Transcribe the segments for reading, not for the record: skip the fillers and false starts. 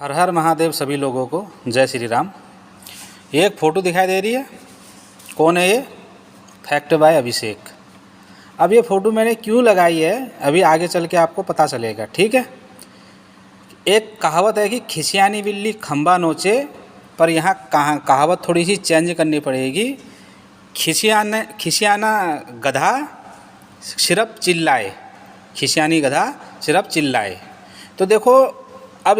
हर हर महादेव सभी लोगों को जय श्री राम। ये एक फ़ोटो दिखाई दे रही है, कौन है ये? फैक्ट बाय अभिषेक। अब ये फ़ोटो मैंने क्यों लगाई है अभी आगे चल के आपको पता चलेगा, ठीक है। एक कहावत है कि खिसियानी बिल्ली खंबा नोचे, पर यहाँ कहावत थोड़ी सी चेंज करनी पड़ेगी। खिसियाना गधा सिर्फ चिल्लाए, खिसियानी गधा सिर्फ चिल्लाए। तो देखो अब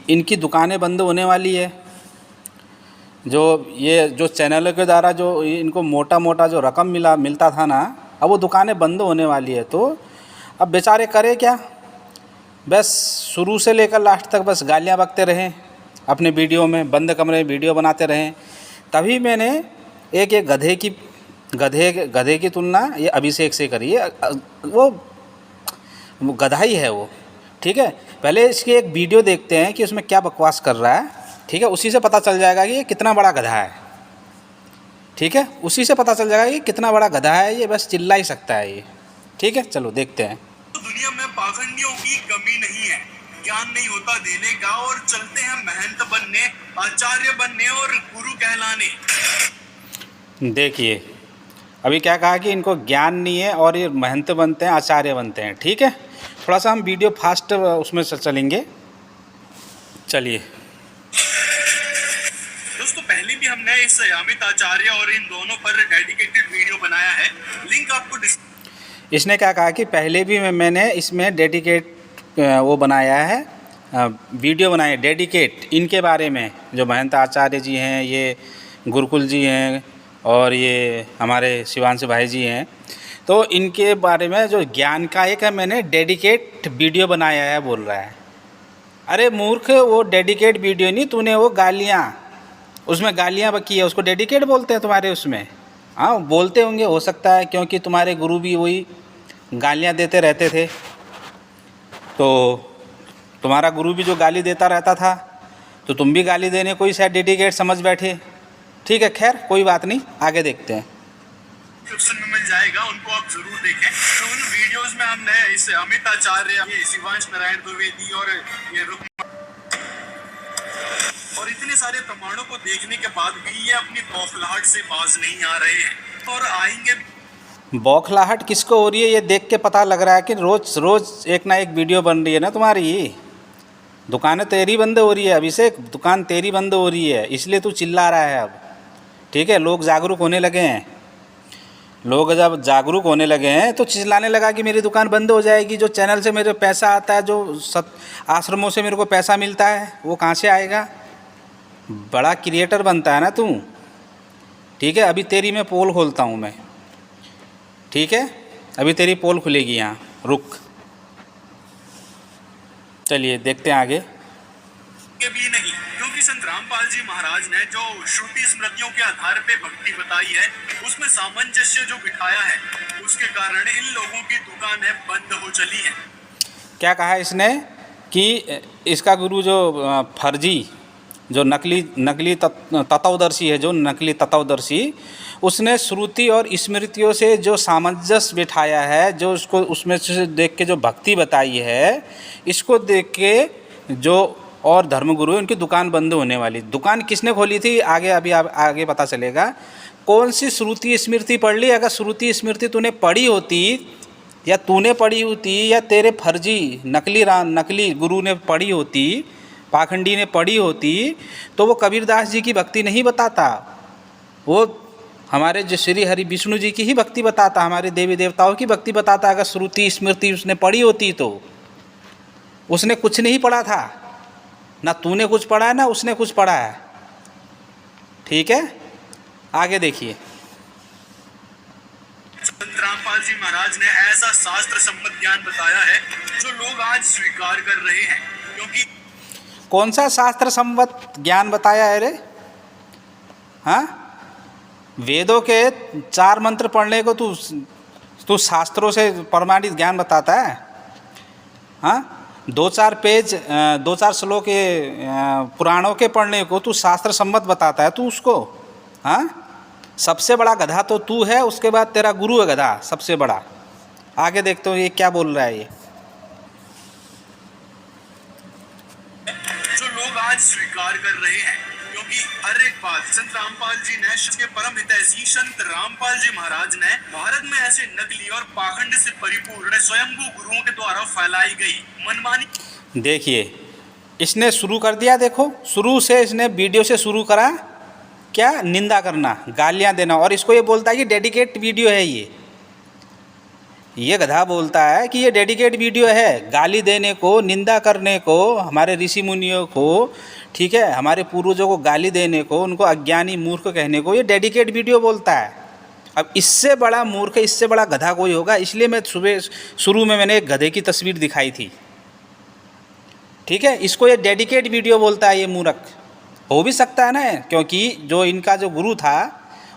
इनकी दुकानें बंद होने वाली है। जो चैनल के द्वारा जो इनको मोटा मोटा जो रकम मिलता था ना, अब वो दुकानें बंद होने वाली है। तो अब बेचारे करे क्या, बस शुरू से लेकर लास्ट तक बस गालियाँ बकते रहें, अपने वीडियो में बंद कमरे में वीडियो बनाते रहें। तभी मैंने एक गधे की तुलना ये अभिषेक से करी है। वो गधा ही है वो, ठीक है। पहले इसकी एक वीडियो देखते हैं कि उसमें क्या बकवास कर रहा है, ठीक है। उसी से पता चल जाएगा कि ये कितना बड़ा गधा है, ठीक है। उसी से पता चल जाएगा कि कितना बड़ा गधा है, ये बस चिल्ला ही सकता है ये, ठीक है। चलो देखते हैं। दुनिया में पाखंडियों की कमी नहीं है, ज्ञान नहीं होता देने का, और चलते हैं महंत बनने, आचार्य बनने और गुरु कहलाने। देखिए अभी क्या कहा कि इनको ज्ञान नहीं है और ये महंत बनते हैं, आचार्य बनते हैं, ठीक है। थोड़ा सा हम वीडियो फास्ट उसमें चलेंगे, चलिए। दोस्तों पहले भी हमने इस अमित आचार्य और इन दोनों पर डेडिकेटेड वीडियो बनाया है, लिंक आपको इसने क्या कहा कि पहले भी मैंने इसमें डेडिकेट वो बनाया है, वीडियो बनाए डेडिकेट इनके बारे में। जो महंत आचार्य जी हैं, ये गुरुकुल जी हैं और ये हमारे शिवांश भाई जी हैं, तो इनके बारे में जो ज्ञान का एक है मैंने डेडिकेट वीडियो बनाया है, बोल रहा है। अरे मूर्ख, वो डेडिकेट वीडियो नहीं, तूने वो गालियाँ उसमें गालियाँ बकी है, उसको डेडिकेट बोलते हैं तुम्हारे उसमें। हाँ बोलते होंगे, हो सकता है, क्योंकि तुम्हारे गुरु भी वही गालियाँ देते रहते थे। तो तुम्हारा गुरु भी जो गाली देता रहता था, तो तुम भी गाली देने को ही शायद डेडिकेट समझ बैठे, ठीक है। खैर कोई बात नहीं, आगे देखते हैं। डिस्क्रिप्शन में मिल जाएगा, उनको आप जरूर देखें। तो उन वीडियोस में हमने इस अमित आचार्य, ये शिवांश नारायण द्विवेदी और ये और इतने सारे प्रमाणों को देखने के बाद भी ये अपनी बौखलाहट से बाज नहीं आ रहे हैं और आएंगे। बौखलाहट किसको हो रही है ये देख के पता लग रहा है कि रोज़ रोज़ एक ना एक वीडियो बन रही है ना तुम्हारी। दुकानें तेरी बंद हो रही है अभिषेक, दुकान तेरी बंद हो रही है, इसलिए तू चिल्ला रहा है अब, ठीक है। लोग जागरूक होने लगे हैं, लोग जब जागरूक होने लगे हैं तो चिल्लाने लगा कि मेरी दुकान बंद हो जाएगी। जो चैनल से मेरे पैसा आता है, जो आश्रमों से मेरे को पैसा मिलता है, वो कहाँ से आएगा? बड़ा क्रिएटर बनता है ना तू, ठीक है। अभी तेरी मैं पोल खोलता हूँ मैं, ठीक है। अभी तेरी पोल खुलेगी यहाँ, रुक। चलिए देखते हैं आगे। के भी नहीं, क्योंकि संत रामपाल जी महाराज ने जो श्रुति स्मृतियों के आधार पे भक्ति बताई है, उसमें सामंजस्य जो बिठाया है, उसके कारण इन लोगों की दुकानें बंद हो चली है। क्या कहा इसने कि इसका गुरु जो फर्जी, जो नकली तत्वदर्शी है, जो नकली तत्वदर्शी, उसने श्रुति और स्मृतियों से जो सामंजस्य बिठाया है, जो उसको उसमें से देख के जो भक्ति बताई है, इसको देख के जो और धर्मगुरु उनकी दुकान बंद होने वाली। दुकान किसने खोली थी आगे अभी आगे पता चलेगा। कौन सी श्रुति स्मृति पढ़ ली? अगर श्रुति स्मृति तूने पढ़ी होती, या तूने पढ़ी होती, या तेरे फर्जी नकली गुरु ने पढ़ी होती, पाखंडी ने पढ़ी होती, तो वो कबीरदास जी की भक्ति नहीं बताता, वो हमारे जो श्री हरि विष्णु जी की ही भक्ति बताता, हमारे देवी देवताओं की भक्ति बताता। अगर श्रुति स्मृति उसने पढ़ी होती तो उसने कुछ नहीं पढ़ा था, ना तूने कुछ पढ़ा है ना उसने कुछ पढ़ा है, ठीक है। आगे देखिए। संत रामपाल जी महाराज ने ऐसा शास्त्र सम्मत ज्ञान बताया है जो लोग आज स्वीकार कर रहे हैं। क्योंकि कौन सा शास्त्र सम्मत ज्ञान बताया है रे? हाँ, वेदों के 4 मंत्र पढ़ने को तू शास्त्रों से प्रमाणित ज्ञान बताता है? हाँ, 2-4 पेज 2-4 श्लोक के पुराणों के पढ़ने को तू शास्त्र सम्मत बताता है तू उसको? हाँ, सबसे बड़ा गधा तो तू है, उसके बाद तेरा गुरु है गधा सबसे बड़ा। आगे देखते हो ये क्या बोल रहा है ये। लोग आज स्वीकार कर रहे हैं, क्योंकि हर एक बात संत रामपाल जी ने, के परम हितैषी संत रामपाल जी महाराज ने भारत में ऐसे नकली और पाखंड से परिपूर्ण स्वयंभू गुरुओं के द्वारा फैलाई गई मनमानी। देखिए इसने शुरू कर दिया, देखो शुरू से इसने वीडियो से शुरू करा क्या, निंदा करना, गालियां देना, और इसको ये बोलता है कि डेडिकेट वीडियो है ये गधा बोलता है कि ये डेडिकेट वीडियो है, गाली देने को, निंदा करने को, हमारे ऋषि मुनियों को, ठीक है, हमारे पूर्वजों को गाली देने को, उनको अज्ञानी मूर्ख कहने को ये डेडिकेट वीडियो बोलता है। अब इससे बड़ा मूर्ख, इससे बड़ा गधा कोई होगा, इसलिए मैं सुबह शुरू में मैंने एक गधे की तस्वीर दिखाई थी, ठीक है। इसको ये डेडिकेट वीडियो बोलता है, ये मूर्ख हो भी सकता है ना, क्योंकि जो इनका जो गुरु था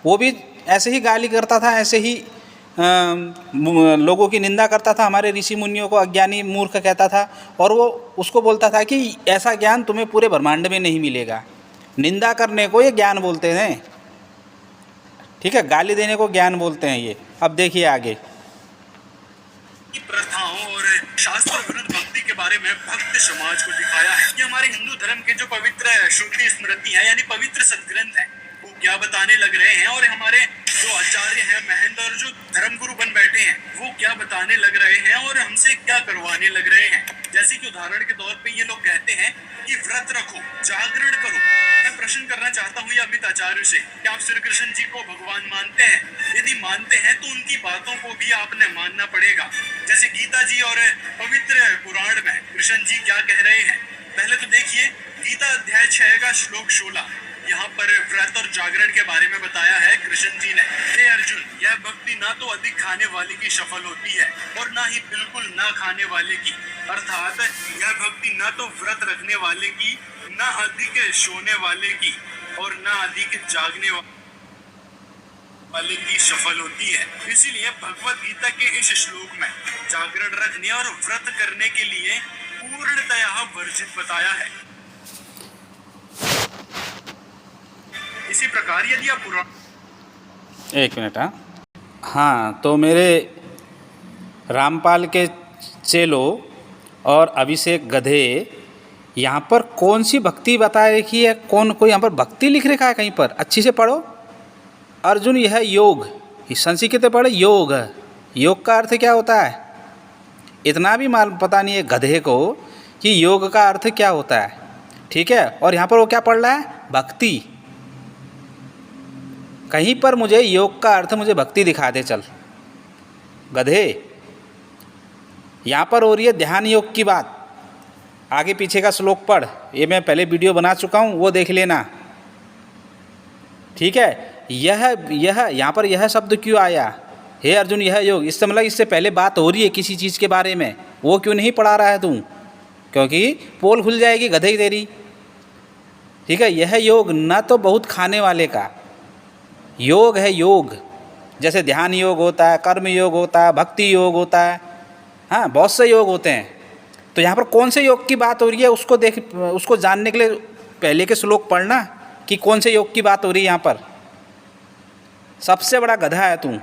वो भी ऐसे ही गाली करता था, ऐसे ही लोगों की निंदा करता था, हमारे ऋषि मुनियों को अज्ञानी मूर्ख कहता था, और वो उसको बोलता था कि ऐसा ज्ञान तुम्हें पूरे ब्रह्मांड में नहीं मिलेगा। निंदा करने को ये ज्ञान बोलते हैं, ठीक है, गाली देने को ज्ञान बोलते हैं ये। अब देखिए आगे, प्रथाओं और शास्त्र विरुद्ध भक्ति के बारे में भक्त समाज को दिखाया है कि हमारे हिंदू धर्म के जो पवित्र श्रुति स्मृति है, यानी पवित्र सदग्रंथ है, वो क्या बताने लग रहे हैं, और हमारे जो आचार्य हैं, महंत और जो धर्मगुरु बन बैठे हैं, वो क्या बताने लग रहे हैं और हमसे क्या करवाने लग रहे हैं। जैसे कि उदाहरण के तौर पे ये लोग कहते हैं कि व्रत रखो, जागरण करो। मैं प्रश्न करना चाहता हूँ ये अमित आचार्य से, क्या आप श्री कृष्ण जी को भगवान मानते हैं? यदि मानते हैं तो उनकी बातों को भी आपने मानना पड़ेगा। जैसे गीता जी और पवित्र पुराण में कृष्ण जी क्या कह रहे हैं, पहले तो देखिए गीता अध्याय 6 का श्लोक 16, यहाँ पर व्रत और जागरण के बारे में बताया है कृष्ण जी ने। हे अर्जुन, यह भक्ति ना तो अधिक खाने वाले की सफल होती है और ना ही बिल्कुल ना खाने वाले की, अर्थात यह भक्ति ना तो व्रत रखने वाले की, ना अधिक सोने वाले की, और ना अधिक जागने वाले की सफल होती है। इसीलिए भगवत गीता के इस श्लोक में जागरण रखने और व्रत करने के लिए पूर्णतया वर्जित बताया है। इसी प्रकार यदि आप पुराण, एक मिनट, हाँ, तो मेरे रामपाल के चेलों और अभिषेक गधे, यहाँ पर कौन सी भक्ति बता रखी है, कौन कोई यहाँ पर भक्ति लिख रखा है कहीं पर? अच्छी से पढ़ो। अर्जुन यह योग, संस्कृत पढ़े, योग, योग का अर्थ क्या होता है? इतना भी माल पता नहीं है गधे को कि योग का अर्थ क्या होता है, ठीक है। और यहाँ पर वो क्या पढ़ रहा है? भक्ति। कहीं पर मुझे योग का अर्थ, मुझे भक्ति दिखा दे चल गधे। यहाँ पर हो रही है ध्यान योग की बात, आगे पीछे का श्लोक पढ़, ये मैं पहले वीडियो बना चुका हूँ, वो देख लेना, ठीक है। यह यहाँ पर यह शब्द क्यों आया, हे अर्जुन यह योग, इससे मतलब इससे पहले बात हो रही है किसी चीज़ के बारे में, वो क्यों नहीं पढ़ा रहा है तू? क्योंकि पोल खुल जाएगी गधे की तेरी, ठीक है। यह योग न तो बहुत खाने वाले का योग है, योग जैसे ध्यान योग होता है, कर्म योग होता है, भक्ति योग होता है, हाँ बहुत से योग होते हैं। तो यहाँ पर कौन से योग की बात हो रही है उसको देख, उसको जानने के लिए पहले के श्लोक पढ़ना कि कौन से योग की बात हो रही है यहाँ पर। सबसे बड़ा गधा है तू,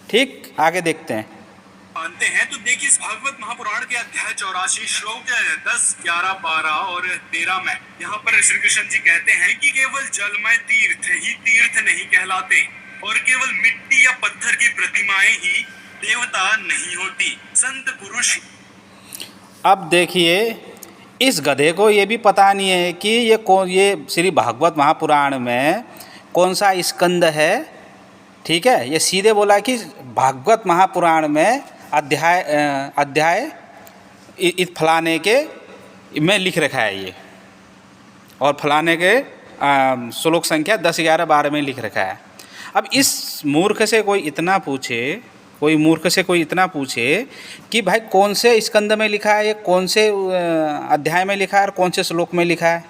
ठीक। आगे देखते हैं, मानते हैं तो देखिए इस भागवत महापुराण के अध्याय 84 श्लोक 10, 11, 12 और 13 में यहाँ पर श्री कृष्ण जी कहते हैं कि केवल जलमय तीर्थ ही तीर्थ नहीं कहलाते, और केवल मिट्टी या पत्थर की प्रतिमाएं ही देवता नहीं होती, संत पुरुष। अब देखिए इस गधे को ये भी पता नहीं है कि ये श्री भागवत महापुराण में कौन सा स्कंद है, ठीक है। ये सीधे बोला कि भागवत महापुराण में अध्याय इस फलाने के में लिख रखा है ये, और फलाने के श्लोक संख्या 10, 11, 12 में लिख रखा है। अब इस मूर्ख से कोई इतना पूछे, कि भाई कौन से स्कंद में लिखा है, ये कौन से अध्याय में लिखा है और कौन से श्लोक में लिखा है,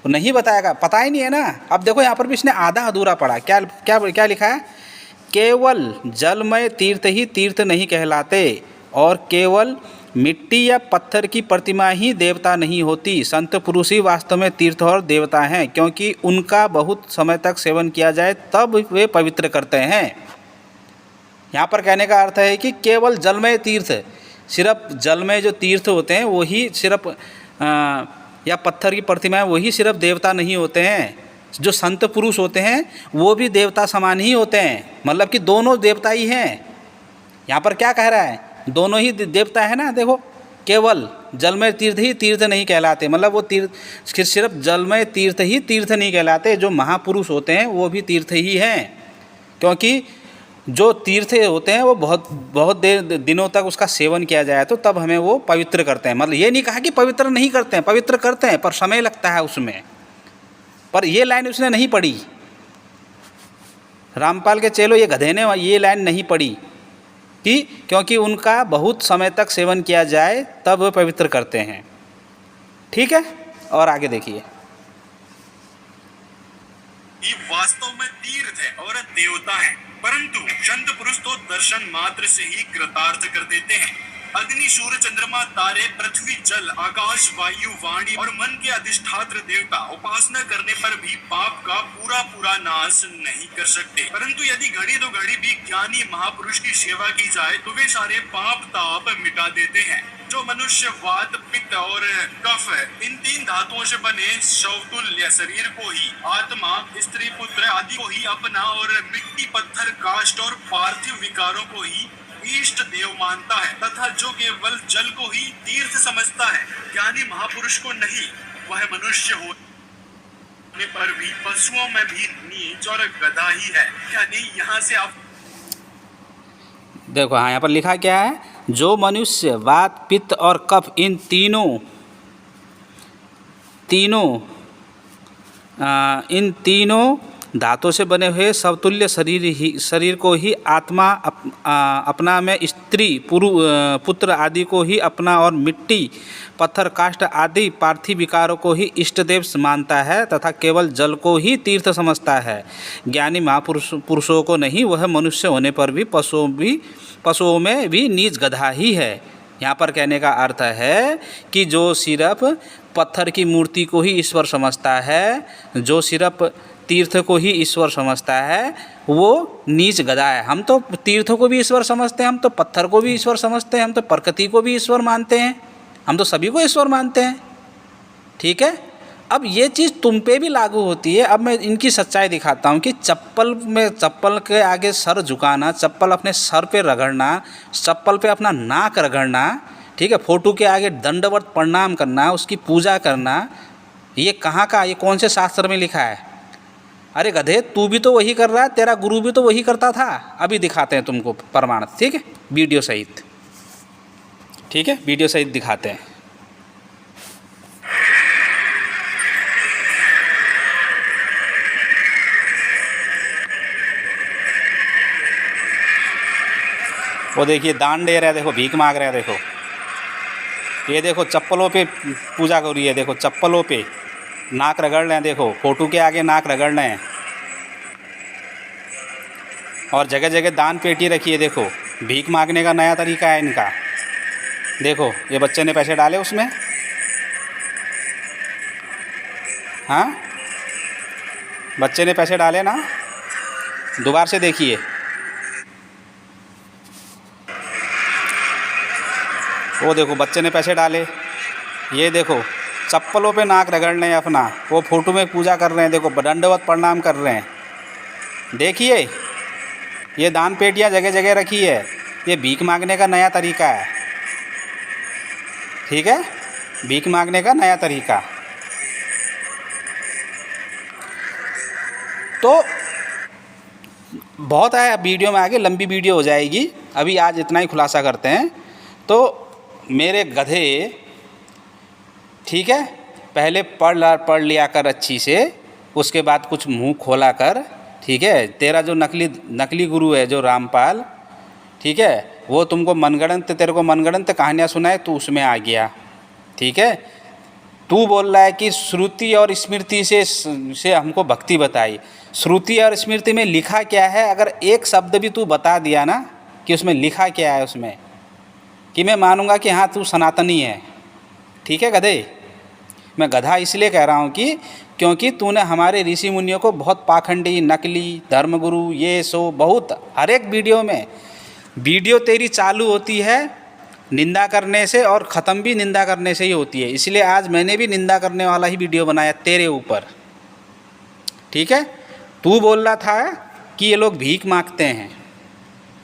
तो नहीं बताएगा, पता ही नहीं है ना। अब देखो यहाँ पर भी इसने आधा अधूरा पढ़ा, क्या क्या क्या लिखा है? केवल जलमय तीर्थ ही तीर्थ नहीं कहलाते, और केवल मिट्टी या पत्थर की प्रतिमा ही देवता नहीं होती, संत पुरुष ही वास्तव में तीर्थ और देवता हैं, क्योंकि उनका बहुत समय तक सेवन किया जाए तब वे पवित्र करते हैं। यहाँ पर कहने का अर्थ है कि केवल जलमय तीर्थ, सिर्फ जल में जो तीर्थ होते हैं वही सिर्फ या पत्थर की प्रतिमाएं वही सिर्फ देवता नहीं होते हैं, जो संत पुरुष होते हैं वो भी देवता समान ही होते हैं, मतलब कि दोनों देवता ही हैं। यहाँ पर क्या कह रहा है, दोनों ही देवता है ना। देखो, केवल जलमय तीर्थ ही तीर्थ नहीं कहलाते, मतलब वो तीर्थ सिर्फ जलमय तीर्थ ही तीर्थ नहीं कहलाते, जो महापुरुष होते हैं वो भी तीर्थ ही हैं, क्योंकि जो तीर्थ होते हैं वो बहुत देर दिनों तक उसका सेवन किया जाए तो तब हमें वो पवित्र करते हैं। मतलब ये नहीं कहा कि पवित्र नहीं करते हैं, पवित्र करते हैं पर समय लगता है उसमें। पर ये लाइन उसने नहीं पढ़ी, रामपाल के चेलो, ये गधे ने ये लाइन नहीं पढ़ी कि क्योंकि उनका बहुत समय तक सेवन किया जाए तब वो पवित्र करते हैं। ठीक है, और आगे देखिए। ये वास्तव में तीर्थ है और देवता है, परंतु संत पुरुष तो दर्शन मात्र से ही कृतार्थ कर देते हैं। अग्नि, सूर्य, चंद्रमा, तारे, पृथ्वी, जल, आकाश, वायु, वाणी और मन के अधिष्ठात्र देवता उपासना करने पर भी पाप का पूरा नाश नहीं कर सकते, परंतु यदि घड़ी दो घड़ी भी ज्ञानी महापुरुष की सेवा की जाए तो वे सारे पाप ताप मिटा देते हैं। जो मनुष्य वात, पित्त और कफ इन 3 धातुओं से बने शवतुल्य शरीर को ही आत्मा, स्त्री, पुत्र आदि को ही अपना और मिट्टी, पत्थर, काष्ठ और पार्थिव विकारों को ही इष्ट देव मानता है तथा जो केवल जल को ही तीर्थ समझता है, ज्ञानी महापुरुष को नहीं, वह मनुष्य होने पर भी पशुओं में भी नीच और गधा ही है। यानी यहाँ से आप देखो, हाँ यहाँ पर लिखा क्या है, जो मनुष्य वात, पित्त और कफ इन तीनों धातु से बने हुए समतुल्य शरीर को ही आत्मा अपना में, स्त्री, पुत्र आदि को ही अपना और मिट्टी, पत्थर, काष्ठ आदि पार्थिव विकारों को ही इष्टदेव मानता है तथा केवल जल को ही तीर्थ समझता है। ज्ञानी महापुरुषों को नहीं, वह मनुष्य होने पर भी पशुओं में भी नीच गधा ही है। यहाँ पर कहने का अर्थ है कि जो सिर्फ पत्थर की मूर्ति को ही ईश्वर समझता है, जो सिर्फ तीर्थ को ही ईश्वर समझता है, वो नीच गधा है। हम तो तीर्थों को भी ईश्वर समझते हैं, हम तो पत्थर को भी ईश्वर समझते हैं, हम तो प्रकृति को भी ईश्वर मानते हैं, हम तो सभी को ईश्वर मानते हैं। ठीक है, अब ये चीज़ तुम पे भी लागू होती है। अब मैं इनकी सच्चाई दिखाता हूँ कि चप्पल के आगे सर झुकाना, चप्पल अपने सर पे रगड़ना, चप्पल पे अपना नाक रगड़ना, ठीक है, फोटो के आगे दंडवत प्रणाम करना, उसकी पूजा करना, ये कहाँ का, ये कौन से शास्त्र में लिखा है? अरे गधे, तू भी तो वही कर रहा है, तेरा गुरु भी तो वही करता था। अभी दिखाते हैं तुमको प्रमाण, ठीक है, वीडियो सहित। ठीक है, वीडियो सहित दिखाते हैं। वो देखिए दान दे रहे हैं, देखो भीख मांग रहे हैं, देखो ये देखो चप्पलों पे पूजा हो रही है, देखो चप्पलों पे नाक रगड़ रहे हैं, देखो फोटो के आगे नाक रगड़ रहे हैं, और जगह जगह दान पेटी रखी है। देखो भीख मांगने का नया तरीका है इनका। देखो ये बच्चे ने पैसे डाले उसमें, हाँ बच्चे ने पैसे डाले ना, दोबारा से देखिए। वो देखो बच्चे ने पैसे डाले, ये देखो चप्पलों पे नाक रगड़ रहे हैं अपना, वो फोटो में पूजा कर रहे हैं, देखो दंडवत प्रणाम कर रहे हैं। देखिए ये दान पेटियाँ जगह जगह रखी है, ये भीख मांगने का नया तरीका है। ठीक है, भीख मांगने का नया तरीका। तो बहुत है, वीडियो में आगे लंबी वीडियो हो जाएगी, अभी आज इतना ही खुलासा करते हैं। तो मेरे गधे, ठीक है, पहले पढ़ लिया कर अच्छी से, उसके बाद कुछ मुंह खोला कर। ठीक है, तेरा जो नकली गुरु है जो रामपाल, ठीक है, वो तुमको तेरे को मनगढ़ंत कहानियाँ सुनाए, तू उसमें आ गया। ठीक है, तू बोल रहा है कि श्रुति और स्मृति से हमको भक्ति बताई। श्रुति और स्मृति में लिखा क्या है? अगर एक शब्द भी तू बता दिया ना कि उसमें लिखा क्या है उसमें, कि मैं मानूंगा कि हाँ तू सनातनी है। ठीक है गधे, मैं गधा इसलिए कह रहा हूँ कि क्योंकि तूने हमारे ऋषि मुनियों को बहुत पाखंडी, नकली, धर्मगुरु, ये सो बहुत, हर एक वीडियो में वीडियो तेरी चालू होती है निंदा करने से और ख़त्म भी निंदा करने से ही होती है। इसलिए आज मैंने भी निंदा करने वाला ही वीडियो बनाया तेरे ऊपर, ठीक है। तू बोल रहा था कि ये लोग भीख मांगते हैं,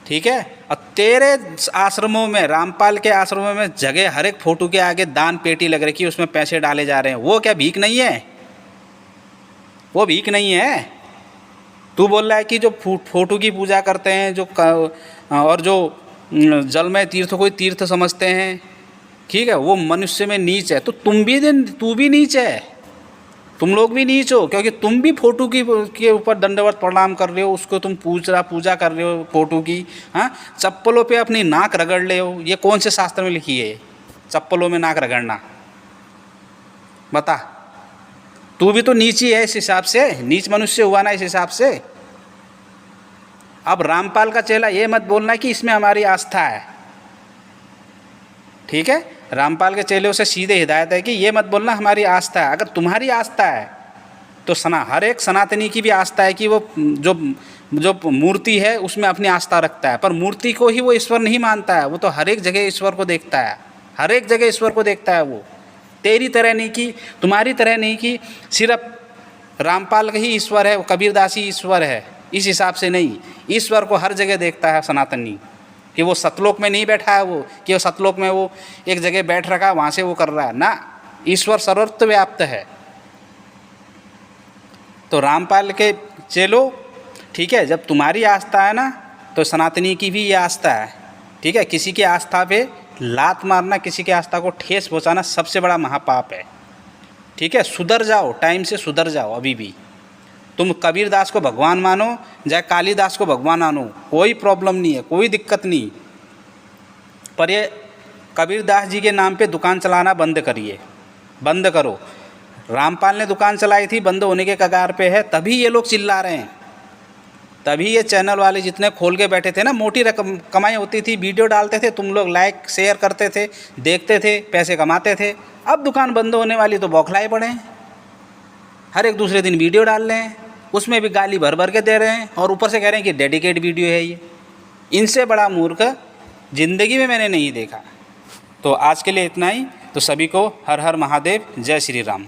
ठीक है, और तेरे आश्रमों में, रामपाल के आश्रमों में जगह हर एक फ़ोटो के आगे दान पेटी लग रखी है, उसमें पैसे डाले जा रहे हैं। वो क्या भीख नहीं है? वो भीख नहीं है। तू बोल रहा है कि जो फ़ोटो की पूजा करते हैं, जो और जो जल में तीर्थ को तीर्थ समझते हैं, ठीक है, वो मनुष्य में नीच है। तो तू भी नीच है, तुम लोग भी नीच हो, क्योंकि तुम भी फ़ोटो के ऊपर दंडवत प्रणाम कर रहे हो, उसको तुम पूजा कर रहे हो फ़ोटो की। हाँ, चप्पलों पे अपनी नाक रगड़ रहे हो। ये कौन से शास्त्र में लिखी है चप्पलों में नाक रगड़ना? बता। तू भी तो नीच ही है इस हिसाब से, नीच मनुष्य हुआ ना इस हिसाब से। अब रामपाल का चेला ये मत बोलना कि इसमें हमारी आस्था है, ठीक है। रामपाल के चेले से सीधे हिदायत है कि ये मत बोलना हमारी आस्था है। अगर तुम्हारी आस्था है तो हर एक सनातनी की भी आस्था है कि वो जो मूर्ति है उसमें अपनी आस्था रखता है, पर मूर्ति को ही वो ईश्वर नहीं मानता है। वो तो हर एक जगह ईश्वर को देखता है, हर एक जगह ईश्वर को देखता है। वो तेरी तरह नहीं कि, तुम्हारी तरह नहीं कि सिर्फ रामपाल का ही ईश्वर है, वो कबीरदास ही ईश्वर है, इस हिसाब से नहीं। ईश्वर को हर जगह देखता है सनातनी, कि वो सतलोक में नहीं बैठा है, वो कि वो सतलोक में वो एक जगह बैठ रखा, वहाँ से वो कर रहा है ना। ईश्वर सर्वत्र व्याप्त है। तो रामपाल के चेलो, ठीक है, जब तुम्हारी आस्था है ना तो सनातनी की भी ये आस्था है, ठीक है। किसी की आस्था पे लात मारना, किसी की आस्था को ठेस पहुँचाना सबसे बड़ा महापाप है, ठीक है। सुधर जाओ, टाइम से सुधर जाओ। अभी भी तुम कबीरदास को भगवान मानो, चाहे कालिदास को भगवान मानो, कोई प्रॉब्लम नहीं है, कोई दिक्कत नहीं। पर ये कबीरदास जी के नाम पे दुकान चलाना बंद करिए, बंद करो। रामपाल ने दुकान चलाई थी, बंद होने के कगार पे है, तभी ये लोग चिल्ला रहे हैं। तभी ये चैनल वाले जितने खोल के बैठे थे ना, मोटी रकम कमाई होती थी, वीडियो डालते थे, तुम लोग लाइक शेयर करते थे, देखते थे, पैसे कमाते थे। अब दुकान बंद होने वाली तो बौखलाए पड़े हैं, हर एक दूसरे दिन वीडियो डाल रहे हैं, उसमें भी गाली भर भर के दे रहे हैं, और ऊपर से कह रहे हैं कि डेडिकेट वीडियो है ये। इनसे बड़ा मूर्ख ज़िंदगी में मैंने नहीं देखा। तो आज के लिए इतना ही। तो सभी को हर हर महादेव, जय श्री राम।